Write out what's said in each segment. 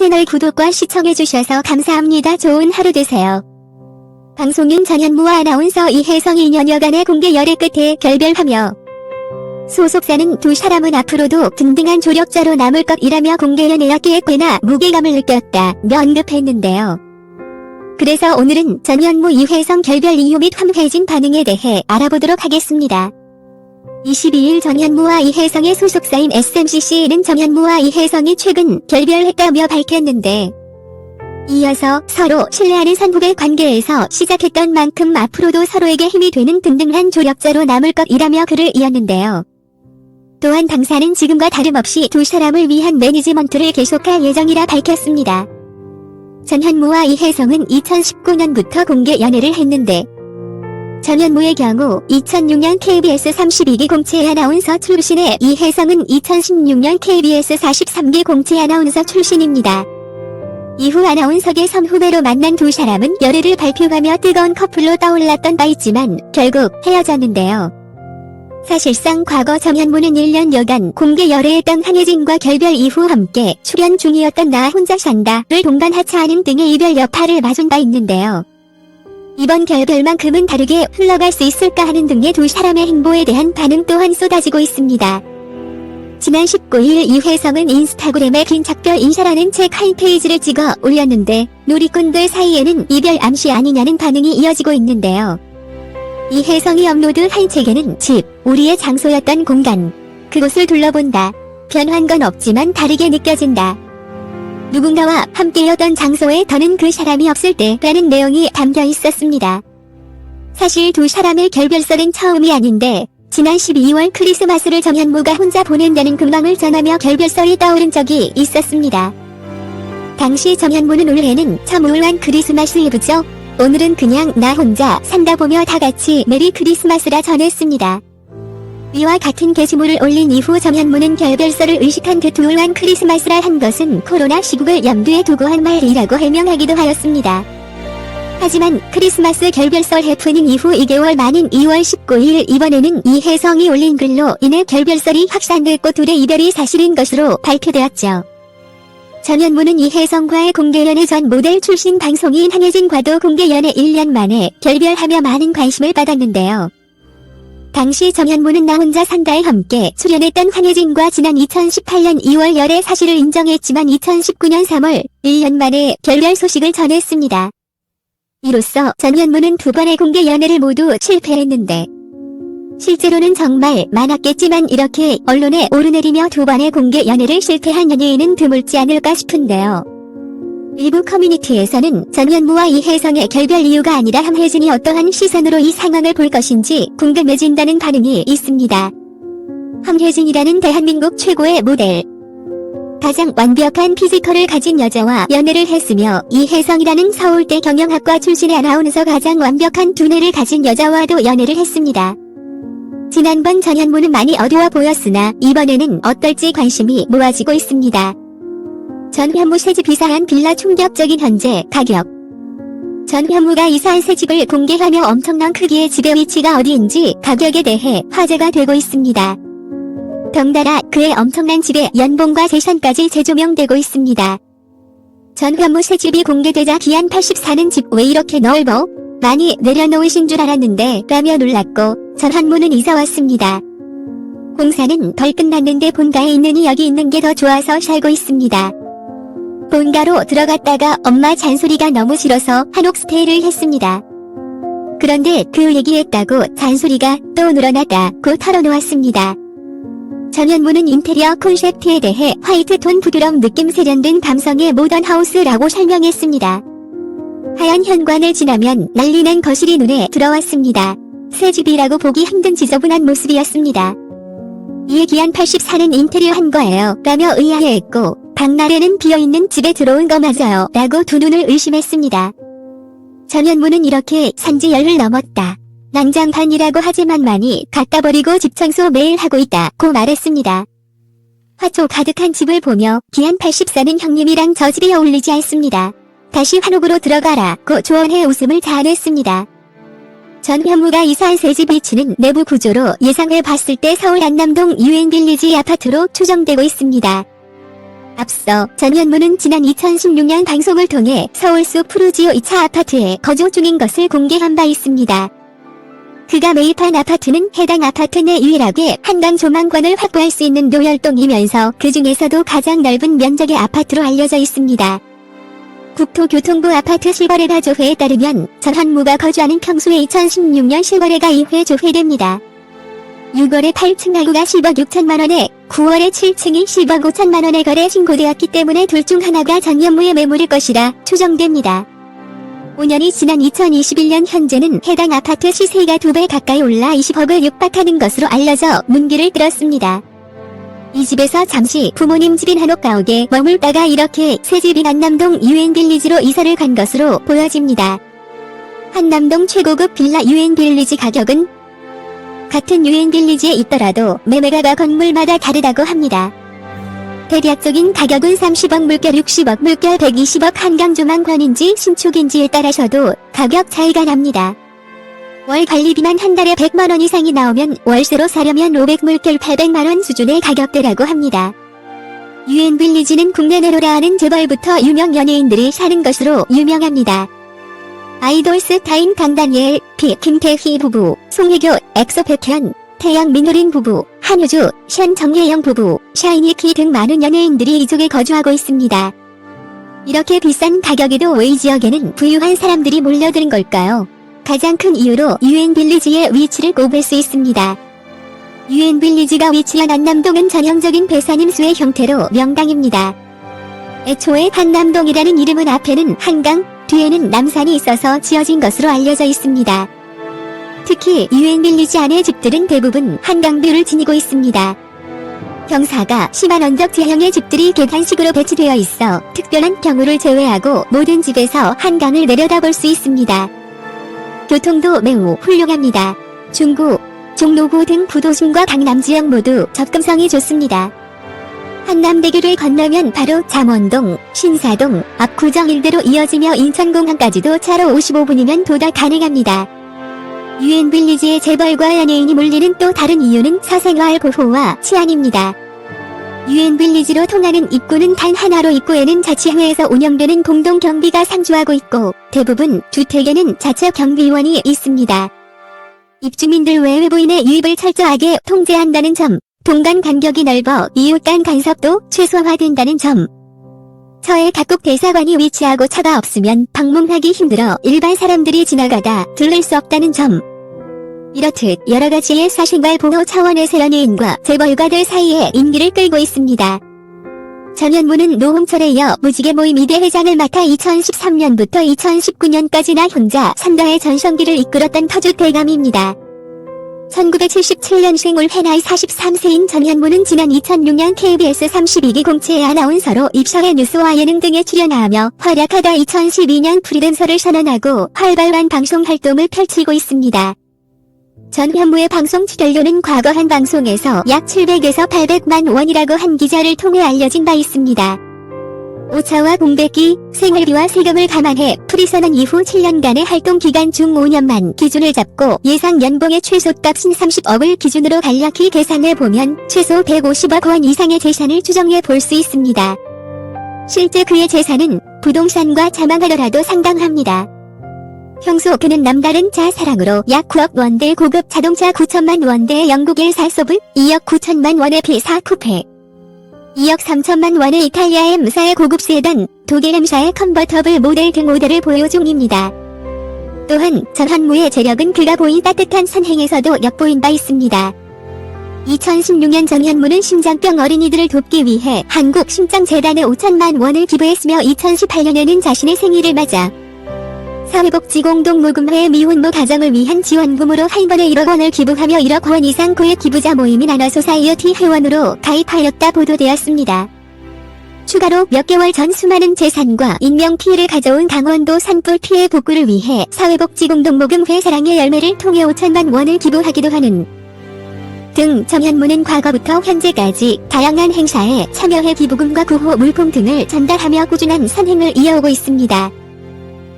채널 구독과 시청해주셔서 감사합니다. 좋은 하루 되세요. 방송인 전현무와 아나운서 이혜성이 2년여간의 공개 열애 끝에 결별하며 소속사는 두 사람은 앞으로도 든든한 조력자로 남을 것이라며 공개 연애였기에 꽤나 무게감을 느꼈다며 언급했는데요. 그래서 오늘은 전현무 이혜성 결별 이유 및 황혜진 반응에 대해 알아보도록 하겠습니다. 22일 전현무와 이혜성의 소속사인 SMCC는 전현무와 이혜성이 최근 결별했다며 밝혔는데, 이어서 서로 신뢰하는 선후배 관계에서 시작했던 만큼 앞으로도 서로에게 힘이 되는 든든한 조력자로 남을 것이라며 글을 이었는데요. 또한 당사는 지금과 다름없이 두 사람을 위한 매니지먼트를 계속할 예정이라 밝혔습니다. 전현무와 이혜성은 2019년부터 공개 연애를 했는데, 전현무의 경우 2006년 KBS 32기 공채 아나운서 출신의 이혜성은 2016년 KBS 43기 공채 아나운서 출신입니다. 이후 아나운서계 선후배로 만난 두 사람은 열애를 발표하며 뜨거운 커플로 떠올랐던 바 있지만 결국 헤어졌는데요. 사실상 과거 전현무는 1년여간 공개 열애했던 황혜진과 결별 이후 함께 출연 중이었던 나 혼자 산다를 동반 하차하는 등의 이별 여파를 맞은 바 있는데요. 이번 결별만큼은 다르게 흘러갈 수 있을까 하는 등의 두 사람의 행보에 대한 반응 또한 쏟아지고 있습니다. 지난 19일 이혜성은 인스타그램에 긴 작별 인사라는 책 한 페이지를 찍어 올렸는데, 누리꾼들 사이에는 이별 암시 아니냐는 반응이 이어지고 있는데요. 이혜성이 업로드한 책에는 집, 우리의 장소였던 공간, 그곳을 둘러본다. 변한 건 없지만 다르게 느껴진다. 누군가와 함께였던 장소에 더는 그 사람이 없을 때라는 내용이 담겨 있었습니다. 사실 두 사람의 결별설은 처음이 아닌데, 지난 12월 크리스마스를 전현무가 혼자 보낸다는 근황을 전하며 결별설이 떠오른 적이 있었습니다. 당시 전현무는 올해는 참 우울한 크리스마스 이브죠. 오늘은 그냥 나 혼자 산다 보며 다같이 메리 크리스마스라 전했습니다. 이와 같은 게시물을 올린 이후 전현무는 결별설을 의식한 듯 우울한 크리스마스라 한 것은 코로나 시국을 염두에 두고 한 말이라고 해명하기도 하였습니다. 하지만 크리스마스 결별설 해프닝 이후 2개월 만인 2월 19일 이번에는 이혜성이 올린 글로 인해 결별설이 확산됐고 둘의 이별이 사실인 것으로 발표되었죠. 전현무는 이혜성과의 공개연애 전 모델 출신 방송인 황혜진과도 공개연애 1년 만에 결별하며 많은 관심을 받았는데요. 당시 전현무는 나 혼자 산다에 함께 출연했던 황혜진과 지난 2018년 2월 열애 사실을 인정했지만 2019년 3월 1년 만에 결별 소식을 전했습니다. 이로써 전현무는 두 번의 공개 연애를 모두 실패했는데, 실제로는 정말 많았겠지만 이렇게 언론에 오르내리며 두 번의 공개 연애를 실패한 연예인은 드물지 않을까 싶은데요. 일부 커뮤니티에서는 전현무와 이혜성의 결별 이유가 아니라 황혜진이 어떠한 시선으로 이 상황을 볼 것인지 궁금해진다는 반응이 있습니다. 황혜진이라는 대한민국 최고의 모델, 가장 완벽한 피지컬을 가진 여자와 연애를 했으며, 이혜성이라는 서울대 경영학과 출신의 아나운서 가장 완벽한 두뇌를 가진 여자와도 연애를 했습니다. 지난번 전현무는 많이 어두워 보였으나 이번에는 어떨지 관심이 모아지고 있습니다. 전현무 새집 이사한 빌라 충격적인 현재 가격. 전현무가 이사한 새 집을 공개하며 엄청난 크기의 집의 위치가 어디인지 가격에 대해 화제가 되고 있습니다. 덩달아 그의 엄청난 집의 연봉과 재산까지 재조명되고 있습니다. 전현무 새 집이 공개되자 기안 84는 집 왜 이렇게 넓어? 많이 내려놓으신 줄 알았는데 라며 놀랐고, 전현무는 이사 왔습니다. 공사는 덜 끝났는데 본가에 있느니 여기 있는 게 더 좋아서 살고 있습니다. 본가로 들어갔다가 엄마 잔소리가 너무 싫어서 한옥 스테이를 했습니다. 그런데 그 얘기했다고 잔소리가 또 늘어났다고 털어놓았습니다. 전현무는 인테리어 콘셉트에 대해 화이트톤 부드러운 느낌 세련된 감성의 모던 하우스라고 설명했습니다. 하얀 현관을 지나면 난리난 거실이 눈에 들어왔습니다. 새 집이라고 보기 힘든 지저분한 모습이었습니다. 이에 기안 84는 인테리어 한 거예요 라며 의아해했고, 박날에는 비어있는 집에 들어온 거 맞아요 라고 두 눈을 의심했습니다. 전현무는 이렇게 산지 열흘 넘었다. 난장판이라고 하지만 많이 갖다 버리고 집 청소 매일 하고 있다고 말했습니다. 화초 가득한 집을 보며 기안 84는 형님이랑 저 집이 어울리지 않습니다. 다시 한옥으로 들어가라고 조언해 웃음을 자아냈습니다. 전현무가 이사한 새집 위치는 내부 구조로 예상해 봤을 때 서울 안남동 유엔빌리지 아파트로 추정되고 있습니다. 앞서 전현무는 지난 2016년 방송을 통해 서울수 푸르지오 2차 아파트에 거주 중인 것을 공개한 바 있습니다. 그가 매입한 아파트는 해당 아파트 내 유일하게 한강 조망관을 확보할 수 있는 노열동이면서 그 중에서도 가장 넓은 면적의 아파트로 알려져 있습니다. 국토교통부 아파트 실거래가 조회에 따르면 전현무가 거주하는 평수의 2016년 실거래가 2회 조회됩니다. 6월에 8층 가구가 10억 6천만원에 9월에 7층이 10억 5천만원에 거래 신고되었기 때문에 둘 중 하나가 전현무의 매물일 것이라 추정됩니다. 5년이 지난 2021년 현재는 해당 아파트 시세가 2배 가까이 올라 20억을 육박하는 것으로 알려져 문기를 끌었습니다. 이 집에서 잠시 부모님 집인 한옥가옥에 머물다가 이렇게 새 집인 한남동 유엔빌리지로 이사를 간 것으로 보여집니다. 한남동 최고급 빌라 유엔빌리지 가격은 같은 유엔빌리지에 있더라도 매매가가 건물마다 다르다고 합니다. 대략적인 가격은 30억 물결 60억 물결 120억 한강 조망관인지 신축인지에 따라서도 가격 차이가 납니다. 월 관리비만 한 달에 100만원 이상이 나오면 월세로 사려면 500 물결 800만원 수준의 가격대라고 합니다. 유엔빌리지는 국내 내로라 하는 재벌부터 유명 연예인들이 사는 것으로 유명합니다. 아이돌 스타인 강다니엘, 김태희 부부, 송혜교, 엑소 백현, 태양 민효린 부부, 한효주, 션 정혜영 부부, 샤이니키 등 많은 연예인들이 이쪽에 거주하고 있습니다. 이렇게 비싼 가격에도 왜 이 지역에는 부유한 사람들이 몰려드는 걸까요? 가장 큰 이유로 유엔빌리지의 위치를 꼽을 수 있습니다. 유엔빌리지가 위치한 한남동은 전형적인 배산임수의 형태로 명당입니다. 애초에 한남동이라는 이름은 앞에는 한강, 뒤에는 남산이 있어서 지어진 것으로 알려져 있습니다. 특히 유엔빌리지 안의 집들은 대부분 한강뷰를 지니고 있습니다. 경사가 심한 언덕 지형의 집들이 계단식으로 배치되어 있어 특별한 경우를 제외하고 모든 집에서 한강을 내려다볼 수 있습니다. 교통도 매우 훌륭합니다. 중구, 종로구 등 부도심과 강남 지역 모두 접근성이 좋습니다. 한남대교를 건너면 바로 잠원동, 신사동, 압구정 일대로 이어지며 인천공항까지도 차로 55분이면 도달 가능합니다. 유엔빌리지의 재벌과 연예인이 몰리는 또 다른 이유는 사생활 보호와 치안입니다. 유엔빌리지로 통하는 입구는 단 하나로 입구에는 자치회에서 운영되는 공동경비가 상주하고 있고 대부분 주택에는 자체 경비원이 있습니다. 입주민들 외 외부인의 유입을 철저하게 통제한다는 점, 동간 간격이 넓어 이웃 간 간섭도 최소화된다는 점, 처에 각국 대사관이 위치하고 차가 없으면 방문하기 힘들어 일반 사람들이 지나가다 들릴 수 없다는 점, 이렇듯 여러가지의 사생활 보호 차원에서 연예인과 재벌가들 사이에 인기를 끌고 있습니다. 전현무는 노홍철에 이어 무지개 모임 2대 회장을 맡아 2013년부터 2019년까지나 혼자 산다의 전성기를 이끌었던 터줏대감입니다. 1977년생 올해 나이 43세인 전현무는 지난 2006년 KBS 32기 공채 아나운서로 입성해 뉴스와 예능 등에 출연하며 활약하다 2012년 프리랜서를 선언하고 활발한 방송 활동을 펼치고 있습니다. 전현무의 방송 출연료는 과거 한 방송에서 약 700에서 800만 원이라고 한 기자를 통해 알려진 바 있습니다. 오차와 공백기, 생활비와 세금을 감안해 프리선언 이후 7년간의 활동 기간 중 5년만 기준을 잡고 예상 연봉의 최소값인 30억을 기준으로 간략히 계산해보면 최소 150억 원 이상의 재산을 추정해 볼 수 있습니다. 실제 그의 재산은 부동산과 자망하더라도 상당합니다. 평소 그는 남다른 자사랑으로 약 9억 원대 고급 자동차 9천만 원대의 영국 1사 소브, 2억 9천만 원의 P4 쿠페, 2억 3천만 원의 이탈리아 M사의 고급 세단, 독일 M사의 컨버터블 모델 등 5대를 보유 중입니다. 또한 전현무의 재력은 그가 보인 따뜻한 선행에서도 엿보인 바 있습니다. 2016년 전현무는 심장병 어린이들을 돕기 위해 한국심장재단에 5천만 원을 기부했으며 2018년에는 자신의 생일을 맞아 사회복지공동모금회 미혼모 가정을 위한 지원금으로 한 번에 1억 원을 기부하며 1억 원 이상 고액 기부자 모임인 아나소사이어티 회원으로 가입하였다 보도되었습니다. 추가로 몇 개월 전 수많은 재산과 인명피해를 가져온 강원도 산불 피해 복구를 위해 사회복지공동모금회 사랑의 열매를 통해 5천만 원을 기부하기도 하는 등 전현무는 과거부터 현재까지 다양한 행사에 참여해 기부금과 구호 물품 등을 전달하며 꾸준한 선행을 이어오고 있습니다.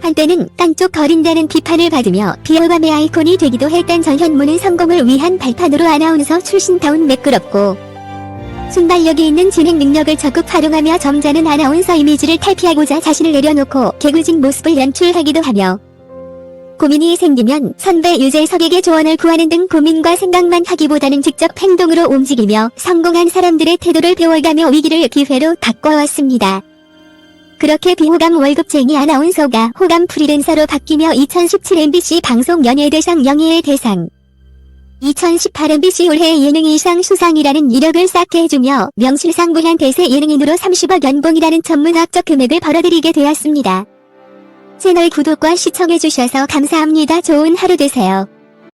한때는 딴쪽 거린다는 비판을 받으며 비호감의 아이콘이 되기도 했던 전현무는 성공을 위한 발판으로 아나운서 출신다운 매끄럽고 순발력이 있는 진행 능력을 적극 활용하며 점잖은 아나운서 이미지를 탈피하고자 자신을 내려놓고 개구진 모습을 연출하기도 하며 고민이 생기면 선배 유재석에게 조언을 구하는 등 고민과 생각만 하기보다는 직접 행동으로 움직이며 성공한 사람들의 태도를 배워가며 위기를 기회로 바꿔왔습니다. 그렇게 비호감 월급쟁이 아나운서가 호감 프리랜서로 바뀌며 2017 MBC 방송 연예대상 영예의 대상, 2018 MBC 올해 예능이상 수상이라는 이력을 쌓게 해주며 명실상부한 대세 예능인으로 30억 연봉이라는 전문학적 금액을 벌어들이게 되었습니다. 채널 구독과 시청해주셔서 감사합니다. 좋은 하루 되세요.